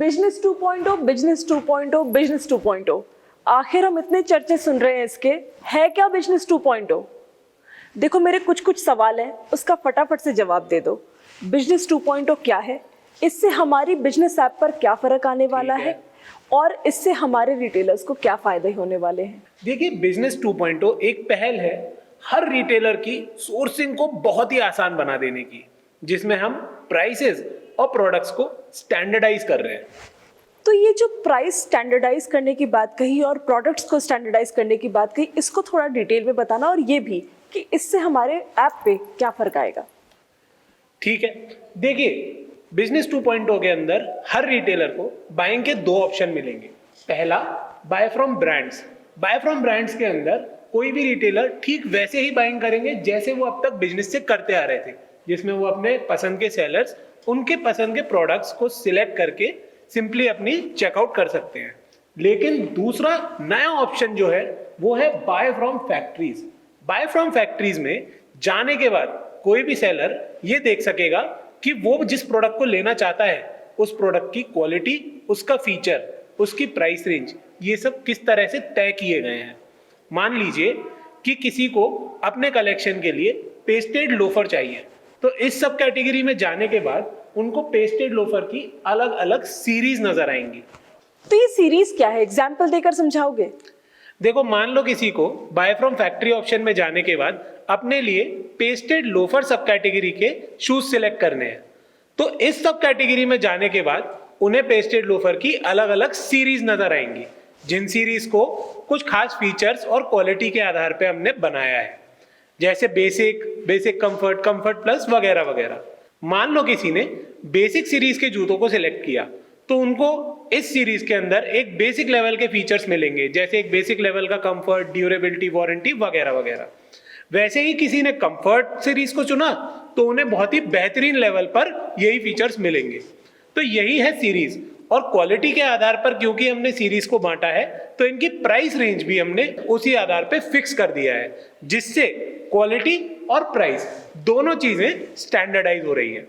Business 2.0, business 2.0, business 2.0, आखिर हम इतने चर्चे सुन रहे हैं इसके, है क्या बिजनेस 2.0? देखो मेरे कुछ कुछ सवाल हैं, उसका फटाफट से जवाब दे दो। बिजनेस 2.0 क्या है, इससे हमारी बिजनेस ऐप पर क्या फर्क आने वाला है और इससे हमारे रिटेलर्स को क्या फायदे होने वाले हैं? देखिए, बिजनेस 2.0 एक पहल है हर रिटेलर की सोर्सिंग को बहुत ही आसान बना देने की, जिसमें हम प्राइसेस और प्रोडक्ट्स को स्टैंडर्डाइज कर रहे हैं। तो ये जो प्राइस स्टैंडर्डाइज करने की बात कही और प्रोडक्ट्स को स्टैंडर्डाइज करने की बात कही, इसको थोड़ा डिटेल में बताना, और ये भी कि इससे हमारे ऐप पे क्या फर्क आएगा। ठीक है, देखिए बिजनेस 2.0 के अंदर हर रिटेलर को बाइंग के दो ऑप्शन मिलेंगे। पहला, buy from brands. Buy from brands के अंदर कोई भी रिटेलर ठीक वैसे ही बाइंग करेंगे जैसे वो अब तक बिजनेस से करते आ रहे थे, जिसमें वो अपने पसंद के सेलर्स उनके पसंद के प्रोडक्ट्स को सिलेक्ट करके सिंपली अपनी चेकआउट कर सकते हैं। लेकिन दूसरा नया ऑप्शन जो है वो है buy from factories. Buy from factories में जाने के बाद कोई भी सेलर ये देख सकेगा कि वो जिस प्रोडक्ट को लेना चाहता है उस प्रोडक्ट की क्वालिटी, उसका फीचर, उसकी प्राइस रेंज, ये सब किस तरह से तय किए गए हैं। मान लीजिए कि किसी को अपने कलेक्शन के लिए पेस्टेड लोफर चाहिए, तो इस सब कैटेगरी में जाने के बाद उनको पेस्टेड लोफर की अलग अलग सीरीज नजर आएंगी। तो ये सीरीज क्या है, एग्जाम्पल देकर समझाओगे? देखो, मान लो किसी को बाय फ्रॉम फैक्ट्री ऑप्शन में जाने के बाद अपने लिए पेस्टेड लोफर सब कैटेगरी के शूज सिलेक्ट करने हैं, तो इस सब कैटेगरी में जाने के बाद उन्हें पेस्टेड लोफर की अलग अलग सीरीज नजर आएंगी, जिन सीरीज को कुछ खास फीचर्स और क्वालिटी के आधार पे हमने बनाया है, जैसे बेसिक कंफर्ट, कंफर्ट प्लस वगैरह वगैरह। मान लो किसी ने बेसिक सीरीज के जूतों को सिलेक्ट किया, तो उनको इस सीरीज के अंदर एक बेसिक लेवल के फीचर्स मिलेंगे, जैसे एक बेसिक लेवल का कंफर्ट, ड्यूरेबिलिटी, वारंटी वगैरह वगैरह। वैसे ही किसी ने कंफर्ट सीरीज को चुना तो उन्हें बहुत ही बेहतरीन लेवल पर यही फीचर्स मिलेंगे। तो यही है सीरीज, और क्वालिटी के आधार पर क्योंकि हमने सीरीज को बांटा है तो इनकी प्राइस रेंज भी हमने उसी आधार पे फिक्स कर दिया है, जिससे क्वालिटी और प्राइस दोनों चीजें स्टैंडर्डाइज हो रही हैं।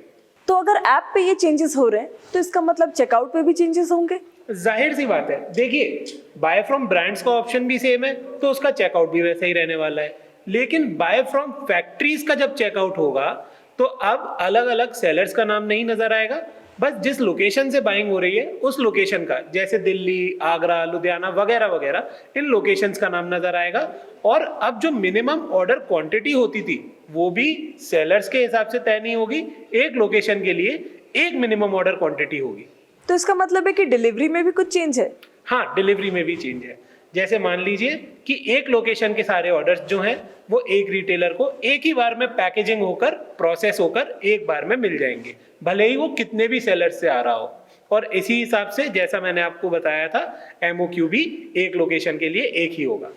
तो अगर ऐप पे ये चेंजेस हो रहे हैं तो इसका मतलब चेकआउट पे भी चेंजेस होंगे? जाहिर सी बात है, देखिए बाय फ्रॉम ब्रांड्स का ऑप्शन भी सेम है तो उसका चेकआउट भी वैसा ही रहने वाला है। लेकिन बाय फ्रॉम फैक्ट्रीज का जब चेकआउट होगा तो अब अलग अलग सेलर्स का नाम नहीं नजर आएगा, बस जिस लोकेशन से बाइंग हो रही है उस लोकेशन का, जैसे दिल्ली, आगरा, लुधियाना वगैरह वगैरह, इन लोकेशंस का नाम नजर आएगा। और अब जो मिनिमम ऑर्डर क्वांटिटी होती थी वो भी सेलर्स के हिसाब से तय नहीं होगी, एक लोकेशन के लिए एक मिनिमम ऑर्डर क्वांटिटी होगी। तो इसका मतलब है कि डिलीवरी में भी कुछ चेंज है? हाँ, डिलीवरी में भी चेंज है। जैसे मान लीजिए कि एक लोकेशन के सारे ऑर्डर्स जो हैं वो एक रिटेलर को एक ही बार में पैकेजिंग होकर, प्रोसेस होकर एक बार में मिल जाएंगे, भले ही वो कितने भी सेलर्स से आ रहा हो। और इसी हिसाब से जैसा मैंने आपको बताया था, MOQ भी एक लोकेशन के लिए एक ही होगा।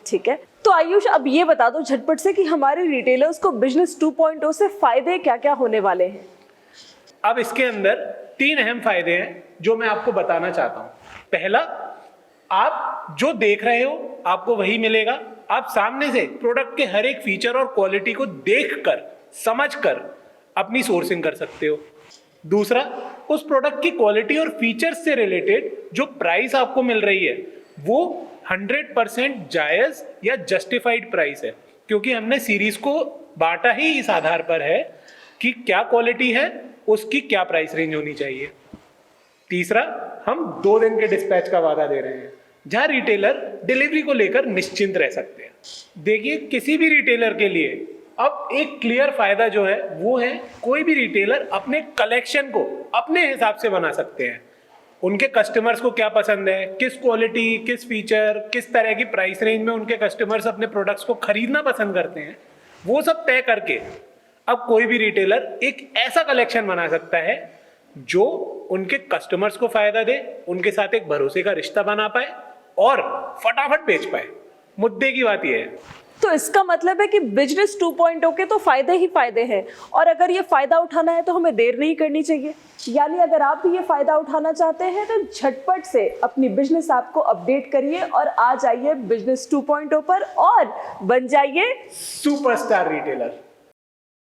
ठीक है, तो आयुष अब ये बता दो झटपट से कि हमारे रिटेलर्स को बिजनेस 2.0 से फायदे क्या क्या होने वाले हैं? अब इसके अंदर 3 अहम फायदे हैं जो मैं आपको बताना चाहता हूं। पहला, आप जो देख रहे हो आपको वही मिलेगा। आप सामने से प्रोडक्ट के हर एक फीचर और क्वालिटी को देखकर, समझकर अपनी सोर्सिंग कर सकते हो। दूसरा, उस प्रोडक्ट की क्वालिटी और फीचर्स से रिलेटेड जो प्राइस आपको मिल रही है वो 100% जायज या जस्टिफाइड प्राइस है, क्योंकि हमने सीरीज को बांटा ही इस आधार पर है कि क्या क्वालिटी है, उसकी क्या प्राइस रेंज होनी चाहिए। तीसरा, हम 2 दिन के डिस्पैच का वादा दे रहे हैं, जहां रिटेलर डिलीवरी को लेकर निश्चिंत रह सकते हैं। देखिए, किसी भी रिटेलर के लिए अब एक क्लियर फायदा जो है वो है, कोई भी रिटेलर अपने कलेक्शन को अपने हिसाब से बना सकते हैं। उनके कस्टमर्स को क्या पसंद है, किस क्वालिटी, किस फीचर, किस तरह की प्राइस रेंज में उनके कस्टमर्स अपने प्रोडक्ट्स को खरीदना पसंद करते हैं, वो सब तय करके अब कोई भी रिटेलर एक ऐसा कलेक्शन बना सकता है जो उनके कस्टमर्स को फायदा दे, उनके साथ एक भरोसे का रिश्ता बना पाए और फटाफट बेच पाए। मुद्दे की बात यह है। तो इसका मतलब है कि बिजनेस 2.0 के तो फायदे ही फायदे हैं, और अगर ये फायदा उठाना है तो हमें देर नहीं करनी चाहिए। यानी अगर आप भी ये फायदा उठाना चाहते हैं तो झटपट से अपनी बिजनेस ऐप को अपडेट करिए और आ जाइए बिजनेस 2.0 पर और बन जाइए सुपरस्टार रिटेलर।